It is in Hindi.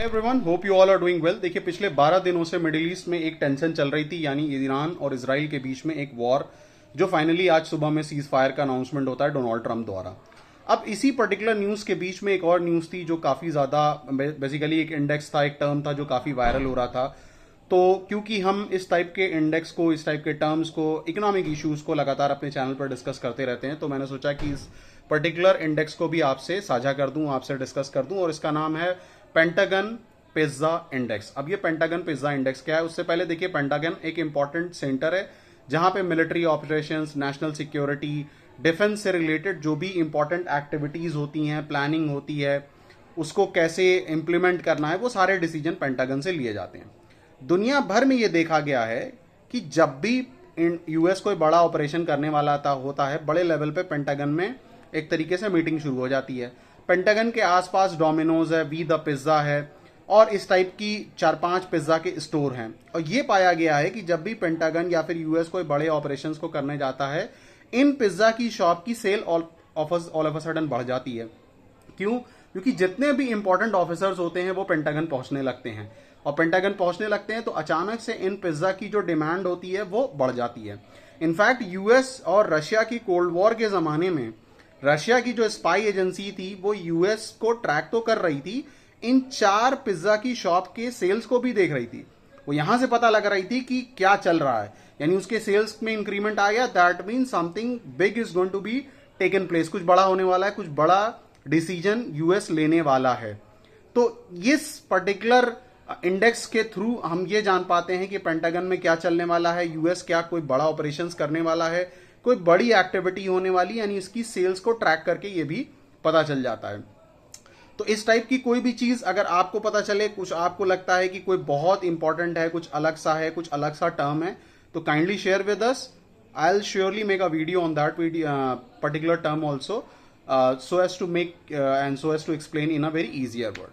Everyone, hope you all are doing well. देखिए, पिछले 12 दिनों से मिडिल ईस्ट में एक टेंशन चल रही थी, यानी ईरान और इसराइल के बीच में एक वॉर, जो फाइनली आज सुबह में सीज फायर का अनाउंसमेंट होता है डोनाल्ड ट्रंप द्वारा। अब इसी पर्टिकुलर न्यूज के बीच में एक और न्यूज थी जो काफी ज्यादा, बेसिकली एक इंडेक्स था, एक टर्म था जो काफी वायरल हो रहा था। तो क्योंकि हम इस टाइप के इंडेक्स को, इस टाइप के टर्म्स को, इकोनॉमिक इश्यूज को लगातार अपने चैनल पर डिस्कस करते रहते हैं, तो मैंने सोचा कि इस पर्टिकुलर इंडेक्स को भी आपसे साझा कर दूं, आपसे डिस्कस कर दूं। और इसका नाम है पेंटागन पिज्जा इंडेक्स। अब ये पेंटागन पिज्जा इंडेक्स क्या है, उससे पहले देखिए, पेंटागन एक इंपॉर्टेंट सेंटर है जहां पे military operations, national security, defence से रिलेटेड जो भी इंपॉर्टेंट एक्टिविटीज होती हैं, प्लानिंग होती है, उसको कैसे इंप्लीमेंट करना है, वो सारे डिसीजन पेंटागन से लिए जाते हैं। दुनिया भर में ये देखा गया है कि जब भी यूएस कोई बड़ा ऑपरेशन करने वाला होता है, बड़े लेवल पे पेंटागन में एक तरीके से मीटिंग शुरू हो जाती है। पेंटागन के आसपास डोमिनोज है, वी द पिज्जा है, और इस टाइप की 4-5 पिज्जा के स्टोर हैं। और ये पाया गया है कि जब भी पेंटागन या फिर यूएस कोई बड़े ऑपरेशंस को करने जाता है, इन पिज्जा की शॉप की sale all of a sudden बढ़ जाती है। क्यों? क्योंकि जितने भी इंपॉर्टेंट ऑफिसर्स होते हैं वो पेंटागन पहुंचने लगते हैं, और पेंटागन पहुंचने लगते हैं तो अचानक से इन पिज्जा की जो डिमांड होती है वो बढ़ जाती है। इनफैक्ट यूएस और रशिया की कोल्ड वॉर के जमाने में रशिया की जो स्पाई एजेंसी थी वो यूएस को ट्रैक तो कर रही थी, इन 4 पिज्जा की शॉप के सेल्स को भी देख रही थी। वो यहां से पता लग रही थी कि क्या चल रहा है, यानी उसके सेल्स में इंक्रीमेंट आ गया, that mean something big is going to be taken place, कुछ बड़ा होने वाला है, कुछ बड़ा डिसीजन यूएस लेने वाला है। तो इस पर्टिकुलर इंडेक्स के थ्रू हम ये जान पाते हैं कि पेंटागन में क्या चलने वाला है, यूएस क्या कोई बड़ा ऑपरेशंस करने वाला है, कोई बड़ी एक्टिविटी होने वाली, यानी इसकी सेल्स को ट्रैक करके ये भी पता चल जाता है। तो इस टाइप की कोई भी चीज अगर आपको पता चले, कुछ आपको लगता है कि कोई बहुत इंपॉर्टेंट है, कुछ अलग सा है, कुछ अलग सा टर्म है, तो kindly share with us. I will surely make a video on that particular term also, so as to make and so as to explain in a very easier word.